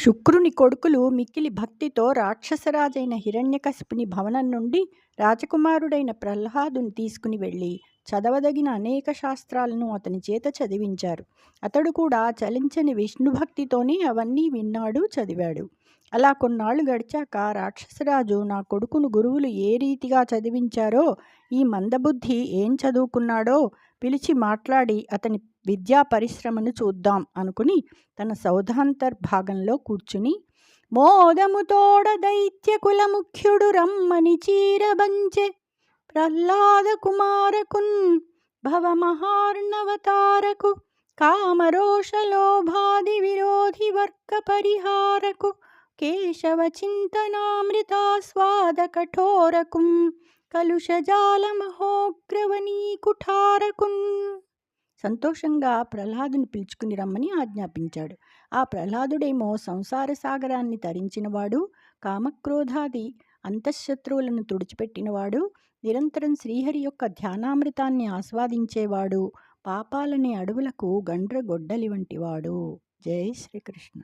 శుక్రుని కొడుకులు మిక్కిలి భక్తితో రాక్షసరాజైన హిరణ్యకశిపుని భవనం నుండి రాజకుమారుడైన ప్రహ్లాదుని తీసుకుని వెళ్ళి చదవదగిన అనేక శాస్త్రాలను అతని చేత చదివించారు. అతడు కూడా చలించని విష్ణుభక్తితోనే అవన్నీ విన్నాడు, చదివాడు. అలా కొన్నాళ్ళు గడిచాక రాక్షసరాజు, నా కొడుకును గురువులు ఏ రీతిగా చదివించారో, ఈ మందబుద్ధి ఏం చదువుకున్నాడో పిలిచి మాట్లాడి అతని విద్యా పరిశ్రమను చూద్దాం అనుకుని తన సౌధాంతర్భాగంలో కూర్చుని, మోదముతోడ దైత్య కులముఖ్యుడు రమ్మని చీరబంచె ప్రహ్లాద కుమారకున్ భవమహార్ణవతారకు కామరోషలోభాది విరోధి వర్గ పరిహారకు కేశవ చింతనామృతాస్వాద కఠోరకుం కలుషజాల మహోగ్రవనీ కుఠారకున్. సంతోషంగా ప్రహ్లాదుని పిలుచుకుని రమ్మని ఆజ్ఞాపించాడు. ఆ ప్రహ్లాదుడేమో సంసార సాగరాన్ని తరించినవాడు, కామక్రోధాది అంతఃశత్రువులను తుడిచిపెట్టినవాడు, నిరంతరం శ్రీహరి యొక్క ధ్యానామృతాన్ని ఆస్వాదించేవాడు, పాపాలనే అడవులకు గండ్రగొడ్డలి వంటివాడు. జై శ్రీకృష్ణ.